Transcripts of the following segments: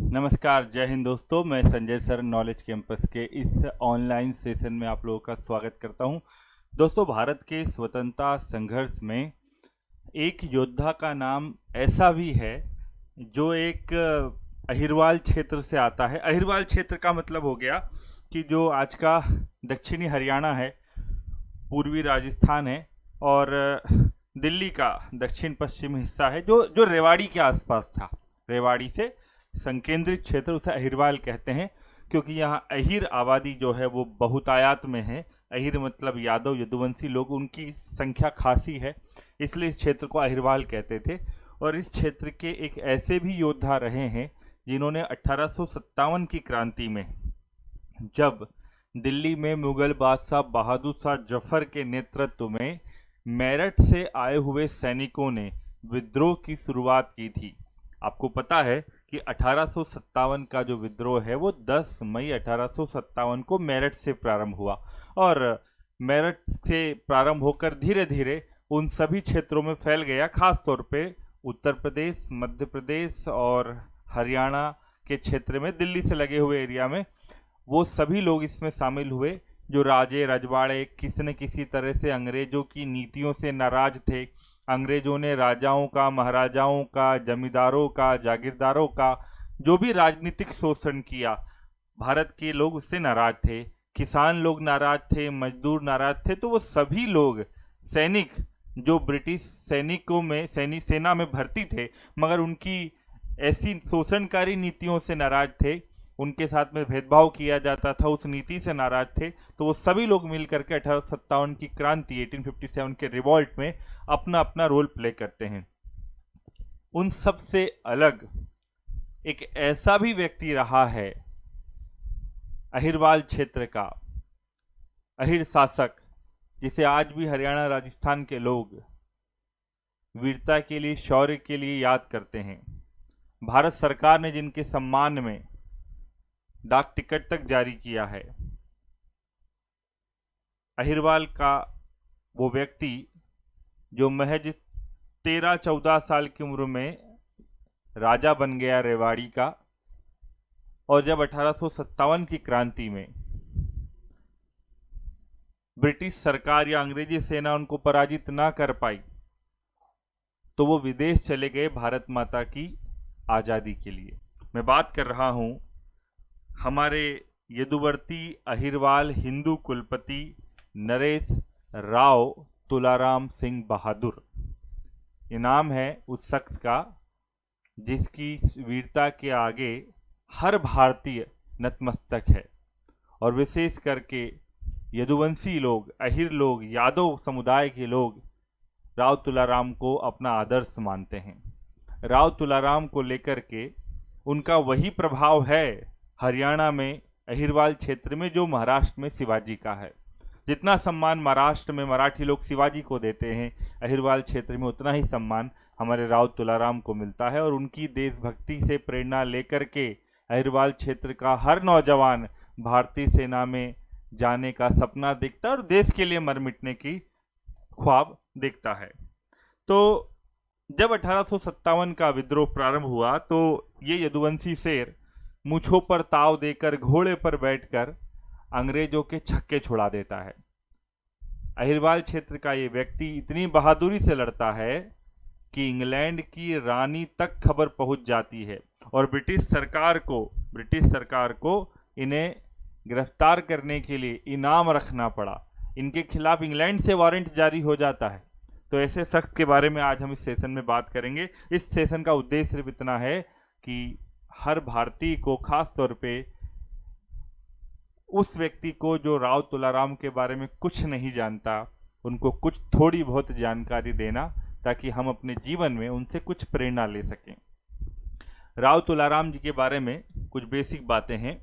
नमस्कार, जय हिंद दोस्तों। मैं संजय सर नॉलेज कैंपस के इस ऑनलाइन सेशन में आप लोगों का स्वागत करता हूं। दोस्तों, भारत के स्वतंत्रता संघर्ष में एक योद्धा का नाम ऐसा भी है जो एक अहिरवाल क्षेत्र से आता है। अहिरवाल क्षेत्र का मतलब हो गया कि जो आज का दक्षिणी हरियाणा है, पूर्वी राजस्थान है और दिल्ली का दक्षिण पश्चिमी हिस्सा है, जो जो रेवाड़ी के आसपास था। रेवाड़ी से संकेंद्रित क्षेत्र, उसे अहिरवाल कहते हैं क्योंकि यहाँ अहिर आबादी जो है वो बहुतायत में है। अहिर मतलब यादव, यदुवंशी लोग, उनकी संख्या खासी है, इसलिए इस क्षेत्र को अहिरवाल कहते थे। और इस क्षेत्र के एक ऐसे भी योद्धा रहे हैं जिन्होंने 1857 की क्रांति में, जब दिल्ली में मुगल बादशाह बहादुर शाह जफर के नेतृत्व में मेरठ से आए हुए सैनिकों ने विद्रोह की शुरुआत की थी। आपको पता है कि 1857 का जो विद्रोह है वो 10 मई 1857 को मेरठ से प्रारंभ हुआ और मेरठ से प्रारंभ होकर धीरे धीरे उन सभी क्षेत्रों में फैल गया। खास तौर पे उत्तर प्रदेश, मध्य प्रदेश और हरियाणा के क्षेत्र में, दिल्ली से लगे हुए एरिया में वो सभी लोग इसमें शामिल हुए जो राजे रजवाड़े किसी न किसी तरह से अंग्रेजों की नीतियों से नाराज थे। अंग्रेजों ने राजाओं का, महाराजाओं का, जमींदारों का, जागीरदारों का जो भी राजनीतिक शोषण किया, भारत के लोग उससे नाराज थे। किसान लोग नाराज थे, मजदूर नाराज थे। तो वो सभी लोग, सैनिक जो ब्रिटिश सैनिकों में, सेना में भर्ती थे मगर उनकी ऐसी शोषणकारी नीतियों से नाराज थे, उनके साथ में भेदभाव किया जाता था, उस नीति से नाराज थे। तो वो सभी लोग मिलकर के 1857 की क्रांति, 1857 के रिवॉल्ट में अपना अपना रोल प्ले करते हैं। उन सब से अलग एक ऐसा भी व्यक्ति रहा है अहिरवाल क्षेत्र का, अहिर शासक, जिसे आज भी हरियाणा राजस्थान के लोग वीरता के लिए, शौर्य के लिए याद करते हैं। भारत सरकार ने जिनके सम्मान में डाक टिकट तक जारी किया है। अहिरवाल का वो व्यक्ति जो महज 13-14 साल की उम्र में राजा बन गया रेवाड़ी का, और जब 1857 की क्रांति में ब्रिटिश सरकार या अंग्रेजी सेना उनको पराजित ना कर पाई तो वो विदेश चले गए भारत माता की आज़ादी के लिए। मैं बात कर रहा हूं हमारे यदुवर्ती अहिरवाल हिंदू कुलपति नरेश राव तुलाराम सिंह बहादुर। ये नाम है उस शख्स का जिसकी वीरता के आगे हर भारतीय नतमस्तक है, और विशेष करके यदुवंशी लोग, अहिर लोग, यादव समुदाय के लोग राव तुलाराम को अपना आदर्श मानते हैं। राव तुलाराम को लेकर के उनका वही प्रभाव है हरियाणा में अहिरवाल क्षेत्र में जो महाराष्ट्र में शिवाजी का है। जितना सम्मान महाराष्ट्र में मराठी लोग शिवाजी को देते हैं, अहिरवाल क्षेत्र में उतना ही सम्मान हमारे राव तुलाराम को मिलता है। और उनकी देशभक्ति से प्रेरणा लेकर के अहिरवाल क्षेत्र का हर नौजवान भारतीय सेना में जाने का सपना देखता है और देश के लिए मर मिटने की ख्वाब देखता है। तो जब 1857 का विद्रोह प्रारंभ हुआ तो ये यदुवंशी शेर मूछों पर ताव देकर घोड़े पर बैठकर अंग्रेजों के छक्के छुड़ा देता है। अहिरवाल क्षेत्र का ये व्यक्ति इतनी बहादुरी से लड़ता है कि इंग्लैंड की रानी तक खबर पहुंच जाती है और ब्रिटिश सरकार को इन्हें गिरफ्तार करने के लिए इनाम रखना पड़ा। इनके खिलाफ इंग्लैंड से वारंट जारी हो जाता है। तो ऐसे शख्स के बारे में आज हम इस सेशन में बात करेंगे। इस सेशन का उद्देश्य सिर्फ इतना है कि हर भारतीय को, खास तौर पे उस व्यक्ति को जो राव तुलाराम के बारे में कुछ नहीं जानता, उनको कुछ थोड़ी बहुत जानकारी देना ताकि हम अपने जीवन में उनसे कुछ प्रेरणा ले सकें। राव तुलाराम जी के बारे में कुछ बेसिक बातें हैं।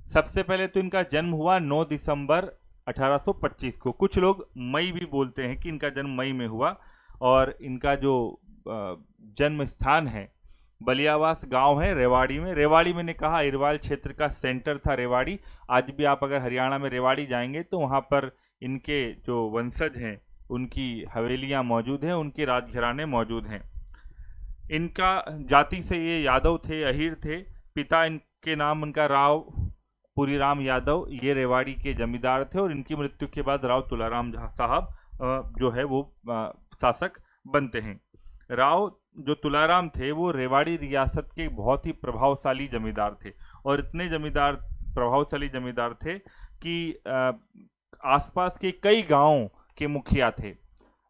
सबसे पहले तो इनका जन्म हुआ 9 दिसंबर 1825 को। कुछ लोग मई भी बोलते हैं कि इनका जन्म मई में हुआ। और इनका जो जन्म स्थान है बलियावास गांव है रेवाड़ी में। रेवाड़ी मैंने कहा अहिरवाल क्षेत्र का सेंटर था रेवाड़ी। आज भी आप अगर हरियाणा में रेवाड़ी जाएंगे तो वहाँ पर इनके जो वंशज हैं उनकी हवेलियाँ मौजूद हैं, उनके राजघराने मौजूद हैं। इनका जाति से ये यादव थे, अहिर थे। पिता इनके नाम उनका राव पुरीराम यादव, ये रेवाड़ी के जमींदार थे और इनकी मृत्यु के बाद राव तुलाराम साहब जो है वो शासक बनते हैं। राव जो तुलाराम थे वो रेवाड़ी रियासत के बहुत ही प्रभावशाली जमींदार थे और इतने प्रभावशाली जमींदार थे कि आसपास के कई गांवों के मुखिया थे।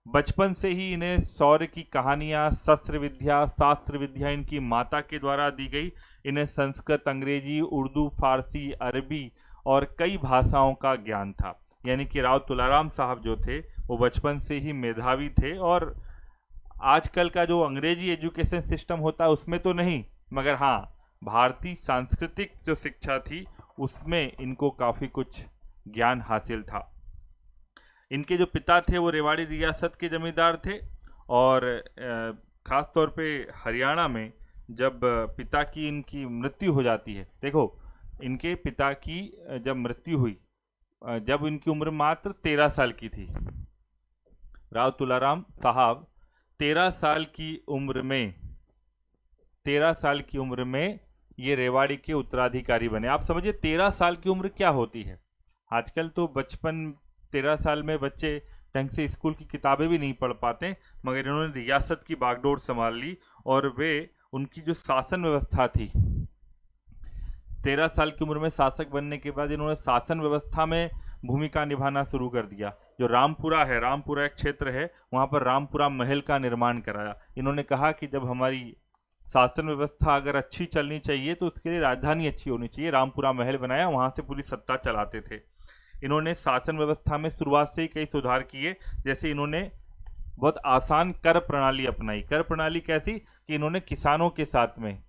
बचपन से ही इन्हें शौर्य की कहानियां, शस्त्र विद्या, शास्त्र विद्या इनकी माता के द्वारा दी गई। इन्हें संस्कृत, अंग्रेजी, उर्दू, फारसी, अरबी और कई भाषाओं का ज्ञान था। यानी कि राव तुलाराम साहब जो थे वो बचपन से ही मेधावी थे और आजकल का जो अंग्रेजी एजुकेशन सिस्टम होता है उसमें तो नहीं, मगर हाँ भारतीय सांस्कृतिक जो शिक्षा थी उसमें इनको काफ़ी कुछ ज्ञान हासिल था। इनके जो पिता थे वो रेवाड़ी रियासत के जमींदार थे और ख़ास तौर पे हरियाणा में जब पिता की इनकी मृत्यु हो जाती है, देखो इनके पिता की जब मृत्यु हुई जब इनकी उम्र मात्र 13 साल की थी। राव तुलाराम साहब 13 साल की उम्र में ये रेवाड़ी के उत्तराधिकारी बने। आप समझिए 13 साल की उम्र क्या होती है। आजकल तो बचपन 13 साल में बच्चे ढंग से स्कूल की किताबें भी नहीं पढ़ पाते, मगर इन्होंने रियासत की बागडोर संभाल ली और वे उनकी जो शासन व्यवस्था थी, 13 साल की उम्र में शासक बनने के बाद इन्होंने शासन व्यवस्था में भूमिका निभाना शुरू कर दिया। जो रामपुरा है, रामपुरा एक क्षेत्र है, वहाँ पर रामपुरा महल का निर्माण कराया। इन्होंने कहा कि जब हमारी शासन व्यवस्था अगर अच्छी चलनी चाहिए तो उसके लिए राजधानी अच्छी होनी चाहिए। रामपुरा महल बनाया, वहाँ से पूरी सत्ता चलाते थे। इन्होंने शासन व्यवस्था में शुरुआत से ही कई सुधार किए, जैसे इन्होंने बहुत आसान कर प्रणाली अपनाई। कर प्रणाली कैसी कि इन्होंने किसानों के साथ में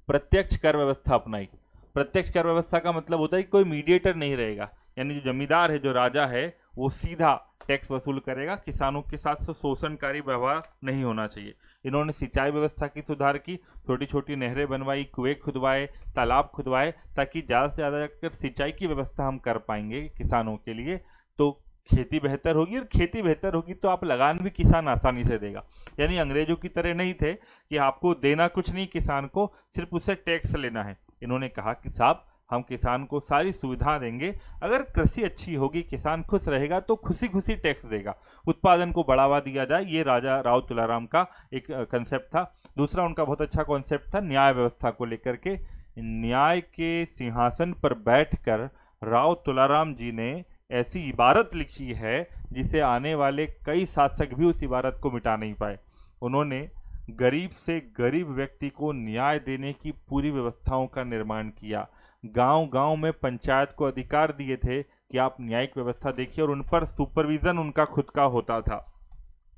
प्रत्यक्ष कर व्यवस्था अपनाई। प्रत्यक्ष कर व्यवस्था का मतलब होता है कि कोई मीडिएटर नहीं रहेगा, यानी जो जमींदार है, जो राजा है, वो सीधा टैक्स वसूल करेगा। किसानों के साथ शोषणकारी व्यवहार नहीं होना चाहिए। इन्होंने सिंचाई व्यवस्था की सुधार की, छोटी छोटी नहरें बनवाई, कुएं खुदवाए, तालाब खुदवाए, ताकि ज़्यादा से ज़्यादा अगर सिंचाई की व्यवस्था हम कर पाएंगे किसानों के लिए तो खेती बेहतर होगी, और खेती बेहतर होगी तो आप लगान भी किसान आसानी से देगा। यानी अंग्रेजों की तरह नहीं थे कि आपको देना कुछ नहीं, किसान को सिर्फ उससे टैक्स लेना है। इन्होंने कहा कि साहब हम किसान को सारी सुविधा देंगे, अगर कृषि अच्छी होगी, किसान खुश रहेगा तो खुशी खुशी टैक्स देगा, उत्पादन को बढ़ावा दिया जाए। ये राजा राव तुलाराम का एक कंसेप्ट था। दूसरा उनका बहुत अच्छा कॉन्सेप्ट था न्याय व्यवस्था को लेकर के। न्याय के सिंहासन पर बैठकर राव तुलाराम जी ने ऐसी इबारत लिखी है जिसे आने वाले कई शासक भी उस इबारत को मिटा नहीं पाए। उन्होंने गरीब से गरीब व्यक्ति को न्याय देने की पूरी व्यवस्थाओं का निर्माण किया। गांव गांव में पंचायत को अधिकार दिए थे कि आप न्यायिक व्यवस्था देखिए, और उन पर सुपरविजन उनका खुद का होता था।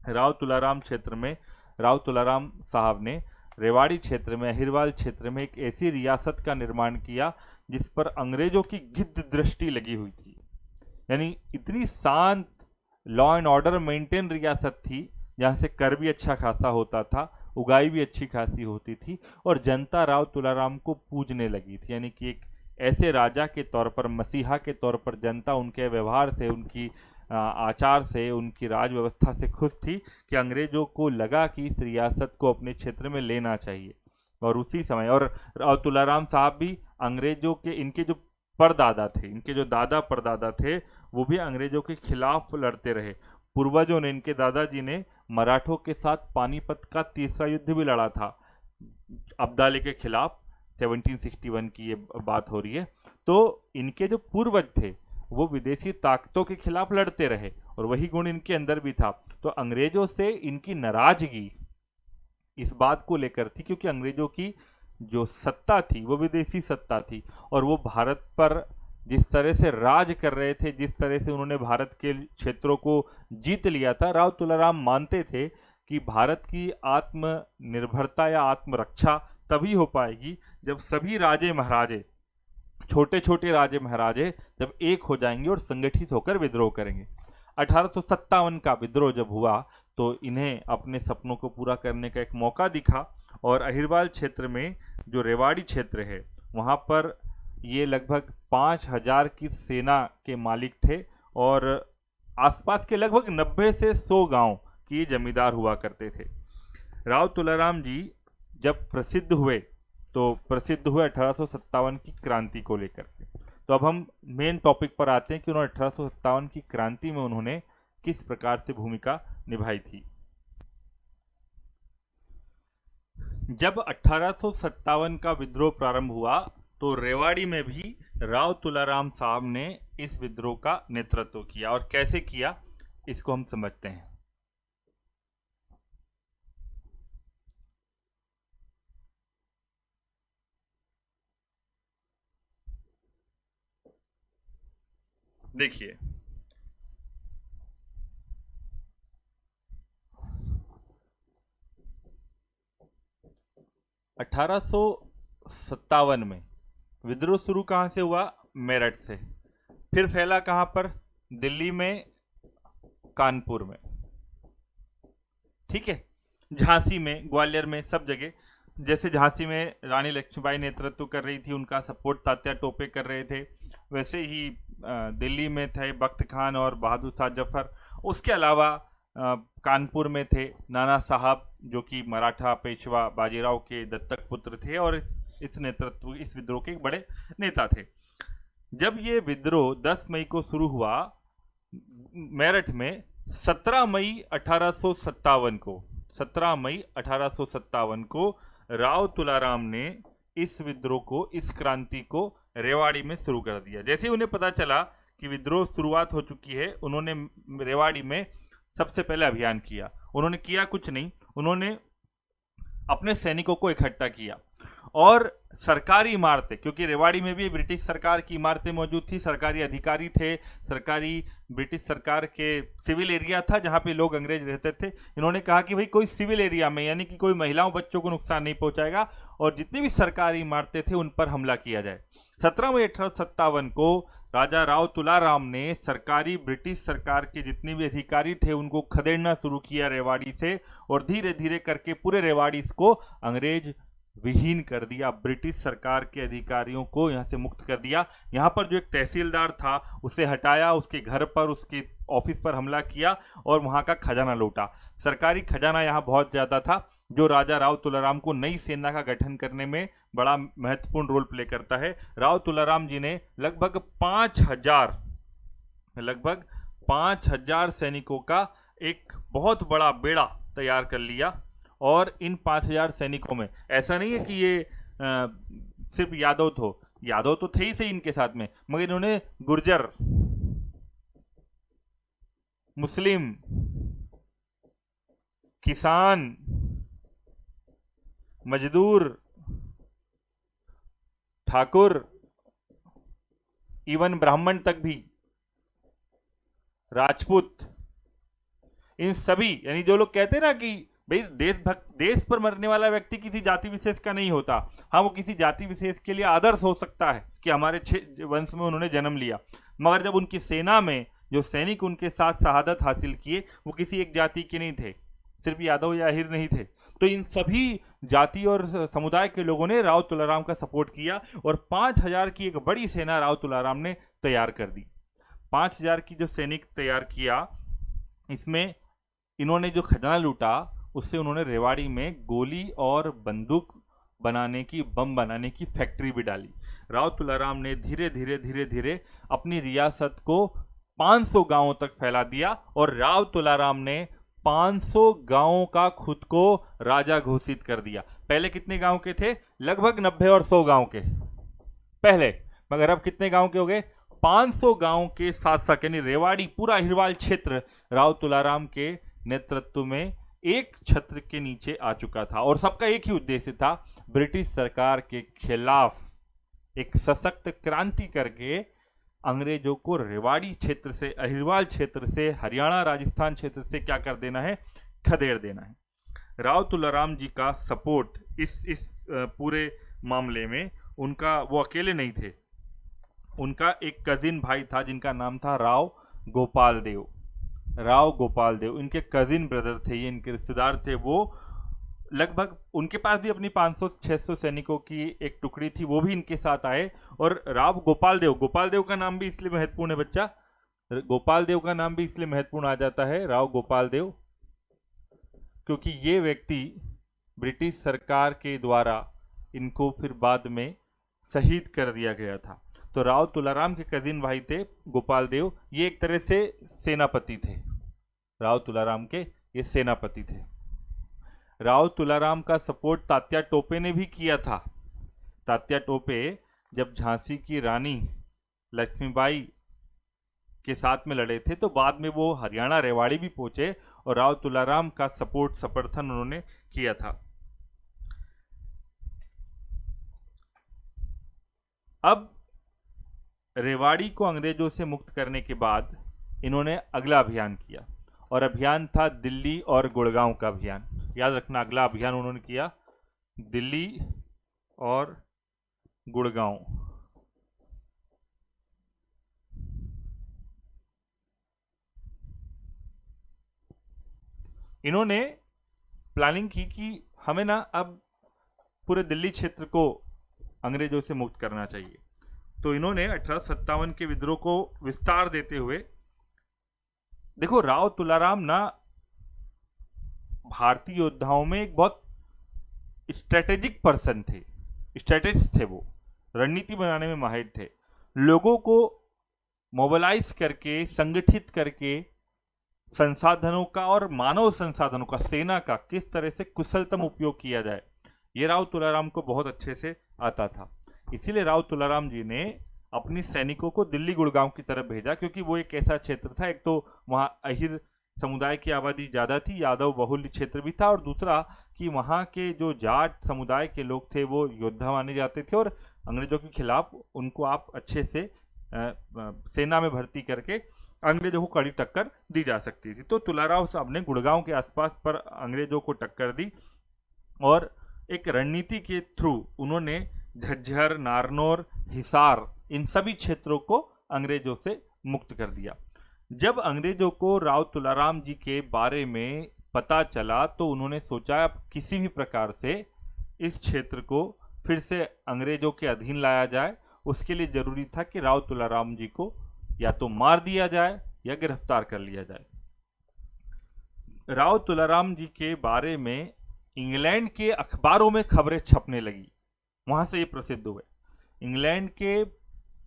राव तुलाराम साहब ने रेवाड़ी क्षेत्र में, अहिरवाल क्षेत्र में एक ऐसी रियासत का निर्माण किया जिस पर अंग्रेजों की गिद्ध दृष्टि लगी हुई थी। यानी इतनी शांत, लॉ एंड ऑर्डर मेंटेन रियासत थी जहाँ से कर भी अच्छा खासा होता था, उगाई भी अच्छी खासी होती थी, और जनता राव तुलाराम को पूजने लगी थी। यानी कि एक ऐसे राजा के तौर पर, मसीहा के तौर पर जनता उनके व्यवहार से, उनकी आचार से, उनकी राज व्यवस्था से खुश थी कि अंग्रेजों को लगा कि इस रियासत को अपने क्षेत्र में लेना चाहिए। और उसी समय, और राव तुलाराम साहब भी अंग्रेजों के, इनके जो परदादा थे, इनके जो दादा परदादा थे, वो भी अंग्रेजों के खिलाफ लड़ते रहे। पूर्वजों ने, इनके दादाजी ने मराठों के साथ पानीपत का तीसरा युद्ध भी लड़ा था, अब्दाली के खिलाफ। 1761 की ये बात हो रही है। तो इनके जो पूर्वज थे वो विदेशी ताकतों के खिलाफ लड़ते रहे, और वही गुण इनके अंदर भी था। तो अंग्रेजों से इनकी नाराजगी इस बात को लेकर थी क्योंकि अंग्रेजों की जो सत्ता थी वो विदेशी सत्ता थी, और वो भारत पर जिस तरह से राज कर रहे थे, जिस तरह से उन्होंने भारत के क्षेत्रों को जीत लिया था। राव तुलाराम मानते थे कि भारत की आत्मनिर्भरता या आत्मरक्षा तभी हो पाएगी जब सभी राजे महाराजे, छोटे छोटे राजे महाराजे जब एक हो जाएंगे और संगठित होकर विद्रोह करेंगे। 1857 का विद्रोह जब हुआ तो इन्हें अपने सपनों को पूरा करने का एक मौका दिखा, और अहिरवाल क्षेत्र में जो रेवाड़ी क्षेत्र है वहाँ पर ये लगभग 5000 की सेना के मालिक थे, और आसपास के लगभग 90 से 100 गांव की जमींदार हुआ करते थे। राव तुलाराम जी जब प्रसिद्ध हुए, तो प्रसिद्ध हुए 1857 की क्रांति को लेकर के। तो अब हम मेन टॉपिक पर आते हैं कि उन्होंने 1857 की क्रांति में उन्होंने किस प्रकार से भूमिका निभाई थी। जब 1857 का विद्रोह प्रारंभ हुआ तो रेवाड़ी में भी राव तुलाराम साहब ने इस विद्रोह का नेतृत्व किया, और कैसे किया इसको हम समझते हैं। देखिए, अठारह में विद्रोह शुरू कहां से हुआ? मेरठ से। फिर फैला कहां पर? दिल्ली में, कानपुर में, ठीक है, झांसी में, ग्वालियर में, सब जगह। जैसे झांसी में रानी लक्ष्मीबाई नेतृत्व कर रही थी, उनका सपोर्ट तात्या टोपे कर रहे थे, वैसे ही दिल्ली में थे बख्त खान और बहादुर शाह जफर। उसके अलावा कानपुर में थे नाना साहब, जो कि मराठा पेशवा बाजीराव के दत्तक पुत्र थे और इस विद्रोह के एक बड़े नेता थे। जब ये विद्रोह 10 मई को शुरू हुआ मेरठ में, 17 मई 1857 को राव तुलाराम ने इस विद्रोह को, इस क्रांति को रेवाड़ी में शुरू कर दिया। जैसे ही उन्हें पता चला कि विद्रोह शुरुआत हो चुकी है, उन्होंने रेवाड़ी में सबसे पहले अभियान किया। उन्होंने किया कुछ नहीं, उन्होंने अपने सैनिकों को इकट्ठा किया और सरकारी इमारतें, क्योंकि रेवाड़ी में भी ब्रिटिश सरकार की इमारतें मौजूद थी, सरकारी अधिकारी थे, सरकारी ब्रिटिश सरकार के सिविल एरिया था जहां पे लोग अंग्रेज रहते थे। इन्होंने कहा कि भाई कोई सिविल एरिया में, यानी कि कोई महिलाओं बच्चों को नुकसान नहीं पहुंचाएगा, और जितनी भी सरकारी इमारतें थे उन पर हमला किया जाए। 17 मई 1857 को राजा राव तुलाराम ने सरकारी ब्रिटिश सरकार के जितने भी अधिकारी थे उनको खदेड़ना शुरू किया रेवाड़ी से, और धीरे धीरे करके पूरे रेवाड़ी को अंग्रेज विहीन कर दिया। ब्रिटिश सरकार के अधिकारियों को यहाँ से मुक्त कर दिया। यहाँ पर जो एक तहसीलदार था उसे हटाया, उसके घर पर, उसके ऑफिस पर हमला किया और वहाँ का खजाना लूटा। सरकारी खजाना यहाँ बहुत ज़्यादा था, जो राजा राव तुलाराम को नई सेना का गठन करने में बड़ा महत्वपूर्ण रोल प्ले करता है। राव तुलाराम जी ने लगभग 5,000 सैनिकों का एक बहुत बड़ा बेड़ा तैयार कर लिया। और इन 5,000 सैनिकों में ऐसा नहीं है कि ये सिर्फ यादव तो थे ही सही इनके साथ में, मगर इन्होंने गुर्जर, मुस्लिम, किसान, मजदूर, ठाकुर, इवन ब्राह्मण तक भी, राजपूत, इन सभी, यानी जो लोग कहते हैं ना कि भाई देश पर मरने वाला व्यक्ति किसी जाति विशेष का नहीं होता। हाँ, वो किसी जाति विशेष के लिए आदर्श हो सकता है कि हमारे वंश में उन्होंने जन्म लिया, मगर जब उनकी सेना में जो सैनिक उनके साथ शहादत हासिल किए वो किसी एक जाति के नहीं थे, सिर्फ यादव या आहिर नहीं थे। तो इन सभी जाति और समुदाय के लोगों ने राव तुलाराम का सपोर्ट किया और 5,000 की एक बड़ी सेना राव तुलाराम ने तैयार कर दी। 5,000 की जो सैनिक तैयार किया, इसमें इन्होंने जो खजाना लूटा उससे उन्होंने रेवाड़ी में गोली और बंदूक बनाने की, बम बनाने की फैक्ट्री भी डाली। राव तुलाराम ने धीरे धीरे अपनी रियासत को 500 गांवों तक फैला दिया और राव तुलाराम ने 500 गांवों का खुद को राजा घोषित कर दिया। पहले कितने गांव के थे? लगभग 90 और 100 गांव के पहले, मगर अब कितने गांव के हो गए? 500 गांव के साथ, यानी रेवाड़ी पूरा अहिरवाल क्षेत्र राव तुलाराम के नेतृत्व में एक छत्र के नीचे आ चुका था और सबका एक ही उद्देश्य था, ब्रिटिश सरकार के खिलाफ एक सशक्त क्रांति करके अंग्रेजों को रेवाड़ी क्षेत्र से, अहिरवाल क्षेत्र से, हरियाणा राजस्थान क्षेत्र से क्या कर देना है? खदेड़ देना है। राव तुलाराम जी का सपोर्ट इस पूरे मामले में उनका, वो अकेले नहीं थे, उनका एक कजिन भाई था जिनका नाम था राव गोपाल देव। इनके कजिन ब्रदर थे, ये इनके रिश्तेदार थे। वो लगभग, उनके पास भी अपनी 500-600 सैनिकों की एक टुकड़ी थी, वो भी इनके साथ आए। और राव गोपाल देव का नाम भी इसलिए महत्वपूर्ण है बच्चा, गोपाल देव का नाम भी इसलिए महत्वपूर्ण आ जाता है, राव गोपाल देव, क्योंकि ये व्यक्ति ब्रिटिश सरकार के द्वारा इनको फिर बाद में शहीद कर दिया गया था। तो राव तुलाराम के कजिन भाई थे गोपाल देव, ये एक तरह से सेनापति थे। राव तुलाराम के ये सेनापति थे। राव तुलाराम का सपोर्ट तात्या टोपे ने भी किया था। तात्या टोपे जब झांसी की रानी लक्ष्मीबाई के साथ में लड़े थे तो बाद में वो हरियाणा रेवाड़ी भी पहुंचे और राव तुलाराम का समर्थन उन्होंने किया था। अब रेवाड़ी को अंग्रेजों से मुक्त करने के बाद इन्होंने अगला अभियान किया और अभियान था दिल्ली और गुड़गांव का अभियान। याद रखना, अगला अभियान उन्होंने किया दिल्ली और गुड़गांव। इन्होंने प्लानिंग की कि हमें ना अब पूरे दिल्ली क्षेत्र को अंग्रेजों से मुक्त करना चाहिए। तो इन्होंने 1857 के विद्रोह को विस्तार देते हुए, देखो राव तुलाराम ना भारतीय योद्धाओं में एक बहुत स्ट्रेटेजिक पर्सन थे, स्ट्रेटेजिस्ट थे। वो रणनीति बनाने में माहिर थे। लोगों को मोबिलाइज करके, संगठित करके संसाधनों का और मानव संसाधनों का, सेना का किस तरह से कुशलतम उपयोग किया जाए, ये राव तुलाराम को बहुत अच्छे से आता था। इसीलिए राव तुलाराम जी ने अपनी सैनिकों को दिल्ली गुड़गांव की तरफ भेजा, क्योंकि वो एक ऐसा क्षेत्र था, एक तो वहाँ अहिर समुदाय की आबादी ज़्यादा थी, यादव बहुल्य क्षेत्र भी था, और दूसरा कि वहाँ के जो जाट समुदाय के लोग थे वो योद्धा माने जाते थे और अंग्रेजों के खिलाफ उनको आप अच्छे से सेना में भर्ती करके अंग्रेजों को कड़ी टक्कर दी जा सकती थी। तो तुलाराम साहब ने गुड़गांव के आसपास पर अंग्रेजों को टक्कर दी और एक रणनीति के थ्रू उन्होंने झज्जर, नारनौर, हिसार, इन सभी क्षेत्रों को अंग्रेजों से मुक्त कर दिया। जब अंग्रेजों को राव तुलाराम जी के बारे में पता चला तो उन्होंने सोचा अब किसी भी प्रकार से इस क्षेत्र को फिर से अंग्रेजों के अधीन लाया जाए। उसके लिए जरूरी था कि राव तुलाराम जी को या तो मार दिया जाए या गिरफ्तार कर लिया जाए। राव तुलाराम जी के बारे में इंग्लैंड के अखबारों में खबरें छपने लगी, वहां से ये प्रसिद्ध हुए। इंग्लैंड के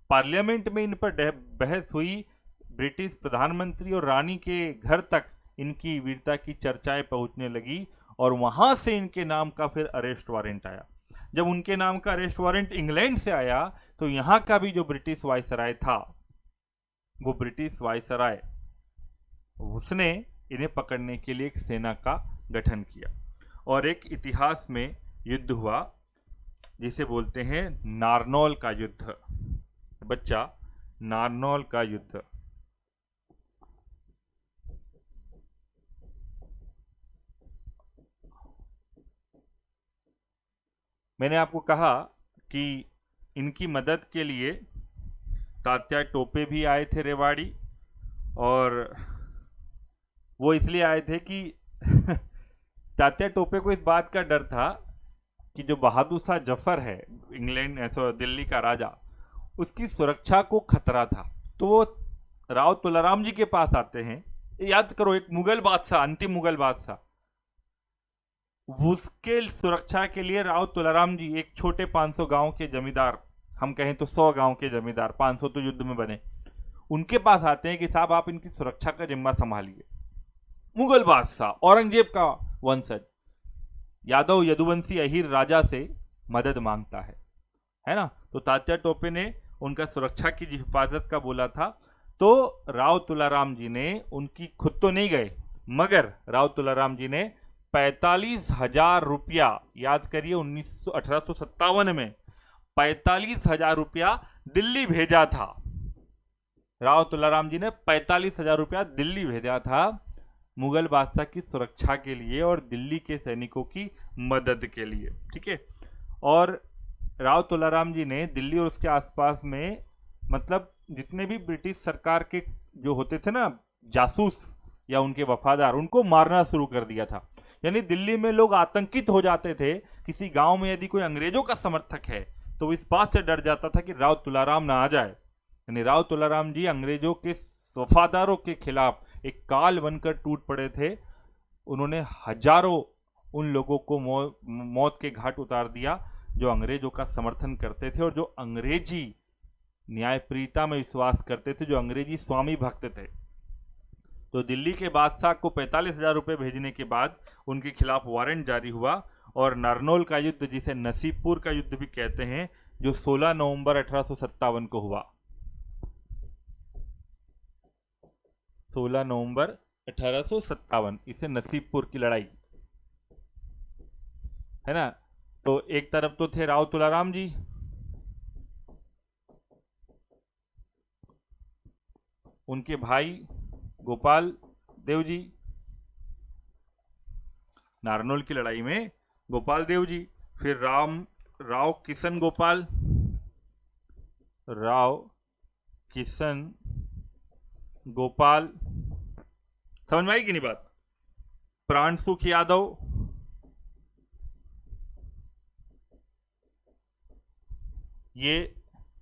पार्लियामेंट में इन पर बहस हुई, ब्रिटिश प्रधानमंत्री और रानी के घर तक इनकी वीरता की चर्चाएं पहुंचने लगी और वहां से इनके नाम का फिर अरेस्ट वारंट आया। जब उनके नाम का अरेस्ट वारंट इंग्लैंड से आया तो यहाँ का भी जो ब्रिटिश वायसराय था, वो ब्रिटिश वायसराय, उसने इन्हें पकड़ने के लिए एक सेना का गठन किया और एक इतिहास में युद्ध हुआ जिसे बोलते हैं नारनौल का युद्ध। बच्चा, नारनौल का युद्ध। मैंने आपको कहा कि इनकी मदद के लिए तात्या टोपे भी आए थे रेवाड़ी, और वो इसलिए आए थे कि तात्या टोपे को इस बात का डर था कि जो बहादुर शाह जफर है, इंग्लैंड दिल्ली का राजा, उसकी सुरक्षा को खतरा था। तो वो राव तुलाराम जी के पास आते हैं। याद करो, एक मुगल बादशाह, अंतिम मुगल बादशाह, उसके सुरक्षा के लिए राव तुलाराम जी एक छोटे 500 गांव के जमींदार, हम कहें तो 100 गांव के जमींदार, 500 तो युद्ध में बने, उनके पास आते हैं कि साहब आप इनकी सुरक्षा का जिम्मा संभालिए। मुगल बादशाह, औरंगजेब का वंशज, यादव यदुवंशी अहीर राजा से मदद मांगता है ना। तो तात्या टोपे ने उनका सुरक्षा की हिफाजत का बोला था। तो राव तुलाराम जी ने उनकी, खुद तो नहीं गए, मगर राव तुलाराम जी ने 45,000 रुपया, याद करिए 1857 में 45,000 रुपया दिल्ली भेजा था। राव तुलाराम जी ने 45,000 रुपया दिल्ली भेजा था मुगल बादशाह की सुरक्षा के लिए और दिल्ली के सैनिकों की मदद के लिए, ठीक है। और राव तुलाराम जी ने दिल्ली और उसके आसपास में, मतलब जितने भी ब्रिटिश सरकार के जो होते थे ना जासूस या उनके वफादार, उनको मारना शुरू कर दिया था। यानी दिल्ली में लोग आतंकित हो जाते थे। किसी गांव में यदि कोई अंग्रेजों का समर्थक है तो इस बात से डर जाता था कि राव तुलाराम ना आ जाए। यानी राव तुलाराम जी अंग्रेजों के वफादारों के खिलाफ एक काल बनकर टूट पड़े थे। उन्होंने हजारों उन लोगों को मौत के घाट उतार दिया जो अंग्रेजों का समर्थन करते थे और जो अंग्रेजी न्यायप्रियता में विश्वास करते थे, जो अंग्रेजी स्वामी भक्त थे। तो दिल्ली के बादशाह को 45,000 रुपये भेजने के बाद उनके खिलाफ वारंट जारी हुआ और नारनौल का युद्ध, जिसे नसीबपुर का युद्ध भी कहते हैं, जो 16 नवंबर 1857 को हुआ। 16 नवंबर 1857, इसे नसीबपुर की लड़ाई है ना। तो एक तरफ तो थे राव तुलाराम जी, उनके भाई गोपाल देव जी, नारनौल की लड़ाई में गोपाल देव जी, फिर राव किशन गोपाल, समझ में आई कि नहीं बात। प्राण सुख यादव, ये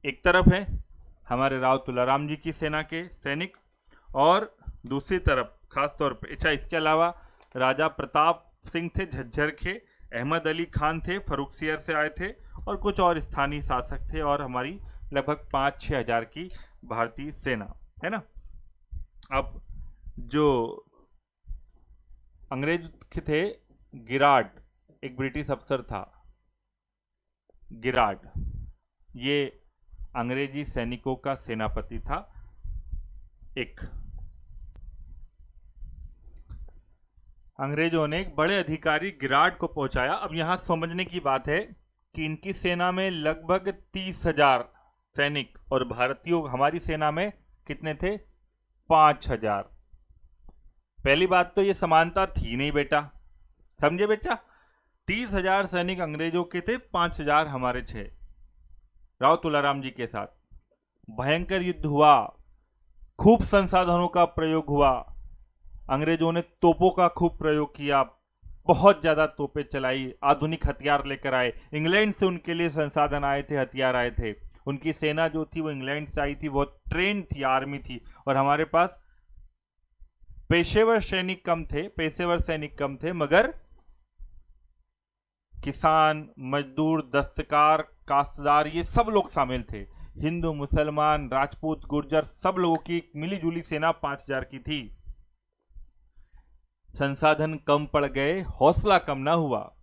एक तरफ है हमारे राव तुलाराम जी की सेना के सैनिक, और दूसरी तरफ खास तौर पे, अच्छा, इसके अलावा राजा प्रताप सिंह थे झज्जर के, अहमद अली खान थे फरुखसियर से आए थे, और कुछ और स्थानीय शासक थे, और हमारी लगभग 5-6 हजार की भारतीय सेना है ना। अब जो अंग्रेज थे, गिराड, एक ब्रिटिश अफसर था गिराड, ये अंग्रेजी सैनिकों का सेनापति था। एक अंग्रेजों ने एक बड़े अधिकारी गिराड को पहुंचाया। अब यहां समझने की बात है कि इनकी सेना में लगभग 30,000 सैनिक, और भारतीयों हमारी सेना में कितने थे? 5,000। पहली बात तो ये समानता थी नहीं बेटा, समझे बेटा। 30,000 सैनिक अंग्रेजों के थे, 5,000 हमारे थे राव तुलाराम जी के साथ। भयंकर युद्ध हुआ, खूब संसाधनों का प्रयोग हुआ, अंग्रेजों ने तोपों का खूब प्रयोग किया, बहुत ज्यादा तोपें चलाई, आधुनिक हथियार लेकर आए, इंग्लैंड से उनके लिए संसाधन आए थे, हथियार आए थे। उनकी सेना जो थी वो इंग्लैंड से आई थी, बहुत ट्रेंड थी, आर्मी थी, और हमारे पास पेशेवर सैनिक कम थे, मगर किसान, मजदूर, दस्तकार, काश्तदार, ये सब लोग शामिल थे। हिंदू, मुसलमान, राजपूत, गुर्जर, सब लोगों की मिलीजुली सेना 5,000 की थी। संसाधन कम पड़ गए, हौसला कम ना हुआ।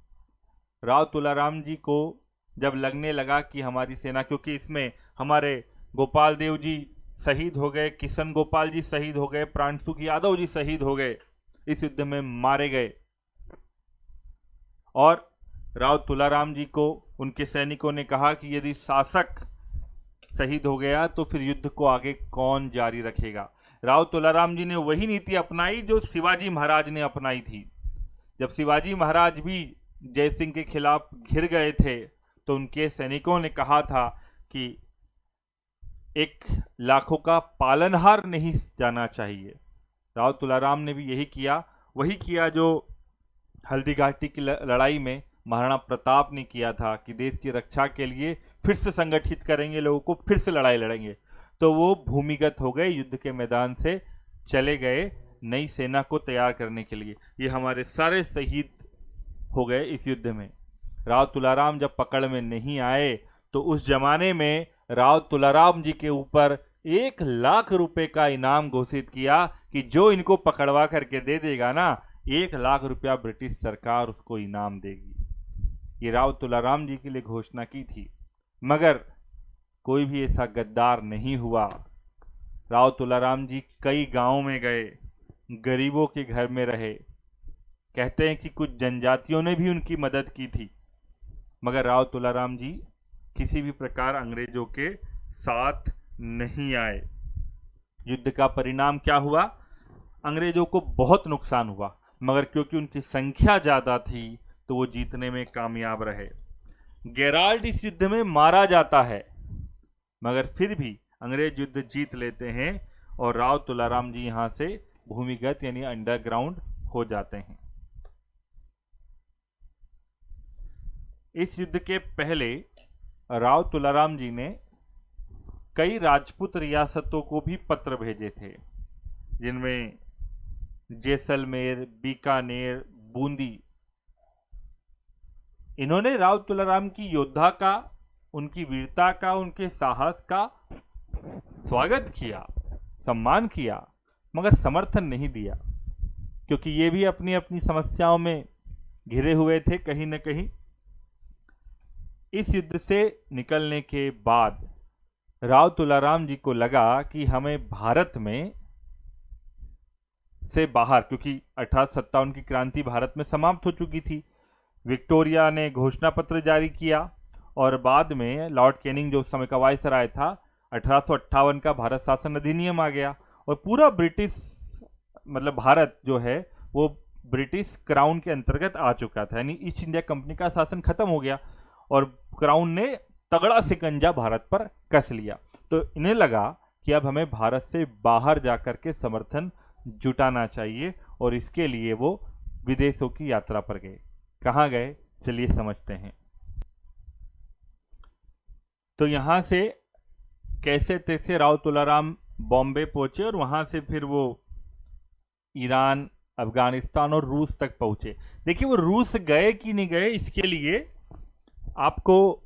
राव तुलाराम जी को जब लगने लगा कि हमारी सेना, क्योंकि इसमें हमारे गोपाल देव जी शहीद हो गए, किशन गोपाल जी शहीद हो गए, प्राणसुख यादव जी शहीद हो गए, इस युद्ध में मारे गए, और राव तुलाराम जी को उनके सैनिकों ने कहा कि यदि शासक शहीद हो गया तो फिर युद्ध को आगे कौन जारी रखेगा। राव तुलाराम जी ने वही नीति अपनाई जो शिवाजी महाराज ने अपनाई थी। जब शिवाजी महाराज भी जयसिंह के खिलाफ घिर गए थे तो उनके सैनिकों ने कहा था कि एक लाखों का पालनहार नहीं जाना चाहिए। राव तुलाराम ने भी यही किया, वही किया जो हल्दी घाटी की लड़ाई में महाराणा प्रताप ने किया था कि देश की रक्षा के लिए फिर से संगठित करेंगे लोगों को, फिर से लड़ाई लड़ेंगे। तो वो भूमिगत हो गए, युद्ध के मैदान से चले गए नई सेना को तैयार करने के लिए। ये हमारे सारे शहीद हो गए इस युद्ध में। राव तुलाराम जब पकड़ में नहीं आए तो उस जमाने में राव तुलाराम जी के ऊपर 1,00,000 रुपए का इनाम घोषित किया कि जो इनको पकड़वा करके दे देगा ना, 1,00,000 रुपया ब्रिटिश सरकार उसको इनाम देगी। ये राव तुलाराम जी के लिए घोषणा की थी, मगर कोई भी ऐसा गद्दार नहीं हुआ। राव तुलाराम जी कई गांवों में गए, गरीबों के घर में रहे, कहते हैं कि कुछ जनजातियों ने भी उनकी मदद की थी, मगर राव तुलाराम जी किसी भी प्रकार अंग्रेजों के साथ नहीं आए। युद्ध का परिणाम क्या हुआ? अंग्रेजों को बहुत नुकसान हुआ, मगर क्योंकि उनकी संख्या ज्यादा थी तो वो जीतने में कामयाब रहे। गेराल्ड इस युद्ध में मारा जाता है, मगर फिर भी अंग्रेज युद्ध जीत लेते हैं और राव तुलाराम जी यहां से भूमिगत यानी अंडरग्राउंड हो जाते हैं। इस युद्ध के पहले राव तुलाराम जी ने कई राजपूत रियासतों को भी पत्र भेजे थे, जिनमें जैसलमेर, बीकानेर, बूंदी इन्होंने राव तुलाराम की योद्धा का, उनकी वीरता का, उनके साहस का स्वागत किया, सम्मान किया, मगर समर्थन नहीं दिया, क्योंकि ये भी अपनी अपनी समस्याओं में घिरे हुए थे कहीं न कहीं। इस युद्ध से निकलने के बाद राव तुलाराम जी को लगा कि हमें भारत में से बाहर, क्योंकि 1857 की क्रांति भारत में समाप्त हो चुकी थी, विक्टोरिया ने घोषणा पत्र जारी किया और बाद में लॉर्ड कैनिंग जो उस समय का वायसराय था, 1858 का भारत शासन अधिनियम आ गया और पूरा ब्रिटिश मतलब भारत जो है वो ब्रिटिश क्राउन के अंतर्गत आ चुका था, यानी ईस्ट इंडिया कंपनी का शासन खत्म हो गया और क्राउन ने तगड़ा शिकंजा भारत पर कस लिया। तो इन्हें लगा कि अब हमें भारत से बाहर जाकर के समर्थन जुटाना चाहिए और इसके लिए वो विदेशों की यात्रा पर गए। कहाँ गए चलिए समझते हैं। तो यहाँ से कैसे तैसे राव तुलाराम बॉम्बे पहुंचे और वहां से फिर वो ईरान, अफगानिस्तान और रूस तक पहुंचे। देखिए वो रूस गए कि नहीं गए, इसके लिए आपको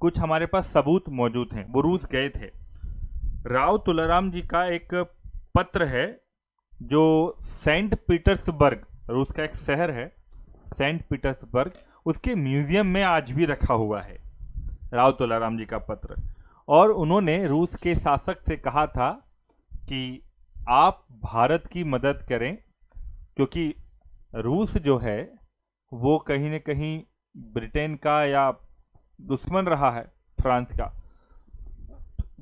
कुछ हमारे पास सबूत मौजूद हैं। वो रूस गए थे। राव तुलाराम जी का एक पत्र है जो सेंट पीटर्सबर्ग, रूस का एक शहर है सेंट पीटर्सबर्ग, उसके म्यूजियम में आज भी रखा हुआ है राव तुलाराम जी का पत्र। और उन्होंने रूस के शासक से कहा था कि आप भारत की मदद करें, क्योंकि रूस जो है वो कहीं न कहीं ब्रिटेन का या दुश्मन रहा है, फ्रांस का।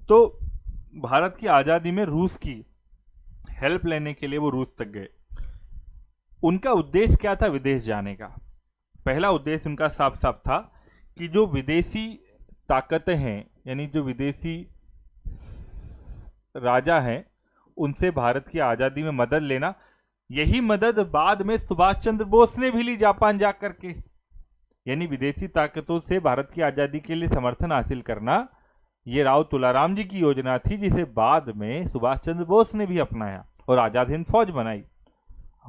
तो भारत की आज़ादी में रूस की हेल्प लेने के लिए वो रूस तक गए। उनका उद्देश्य क्या था विदेश जाने का? पहला उद्देश्य उनका साफ साफ था कि जो विदेशी ताकतें हैं, यानी जो विदेशी राजा हैं, उनसे भारत की आज़ादी में मदद लेना। यही मदद बाद में सुभाष चंद्र बोस ने भी ली जापान जा करके, यानी विदेशी ताकतों से भारत की आज़ादी के लिए समर्थन हासिल करना, ये राव तुलाराम जी की योजना थी, जिसे बाद में सुभाष चंद्र बोस ने भी अपनाया और आज़ाद हिंद फौज बनाई।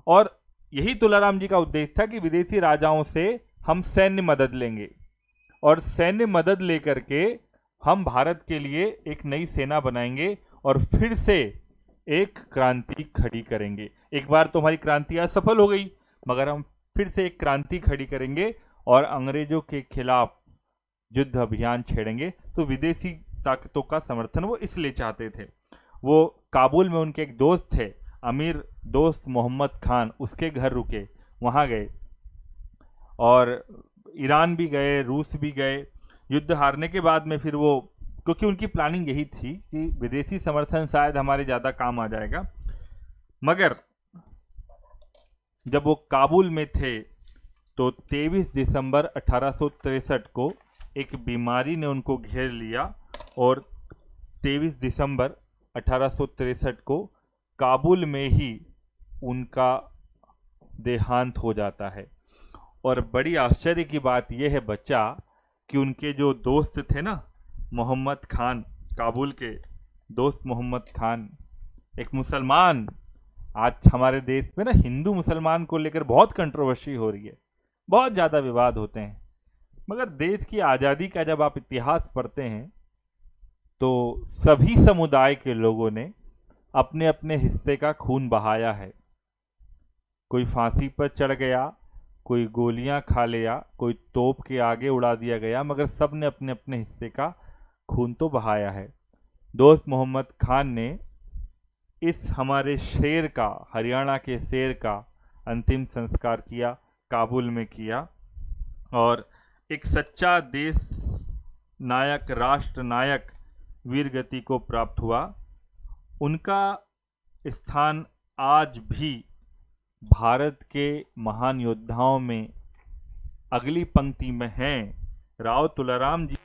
और यही तुलाराम जी का उद्देश्य था कि विदेशी राजाओं से हम सैन्य मदद लेंगे और सैन्य मदद लेकर के हम भारत के लिए एक नई सेना बनाएंगे और फिर से एक क्रांति खड़ी करेंगे। एक बार तो हमारी क्रांति असफल हो गई, मगर हम फिर से एक क्रांति खड़ी करेंगे और अंग्रेजों के खिलाफ युद्ध अभियान छेड़ेंगे। तो विदेशी ताकतों का समर्थन वो इसलिए चाहते थे। वो काबुल में उनके एक दोस्त थे, अमीर दोस्त मोहम्मद खान, उसके घर रुके, वहाँ गए और ईरान भी गए, रूस भी गए। युद्ध हारने के बाद में फिर वो, क्योंकि उनकी प्लानिंग यही थी कि विदेशी समर्थन शायद हमारे ज़्यादा काम आ जाएगा, मगर जब वो काबुल में थे तो 23 दिसंबर 1863 को एक बीमारी ने उनको घेर लिया और 23 दिसंबर 1863 को काबुल में ही उनका देहांत हो जाता है। और बड़ी आश्चर्य की बात यह है बच्चा कि उनके जो दोस्त थे ना, मोहम्मद खान, काबुल के दोस्त मोहम्मद खान, एक मुसलमान। आज हमारे देश में ना हिंदू मुसलमान को लेकर बहुत कंट्रोवर्सी हो रही है, बहुत ज़्यादा विवाद होते हैं, मगर देश की आज़ादी का जब आप इतिहास पढ़ते हैं तो सभी समुदाय के लोगों ने अपने अपने हिस्से का खून बहाया है। कोई फांसी पर चढ़ गया, कोई गोलियां खा लिया, कोई तोप के आगे उड़ा दिया गया, मगर सब ने अपने अपने हिस्से का खून तो बहाया है। दोस्त मोहम्मद खान ने इस हमारे शेर का, हरियाणा के शेर का अंतिम संस्कार किया, काबुल में किया। और एक सच्चा देश नायक, राष्ट्र नायक वीर गति को प्राप्त हुआ। उनका स्थान आज भी भारत के महान योद्धाओं में अगली पंक्ति में हैं। राव तुलाराम जी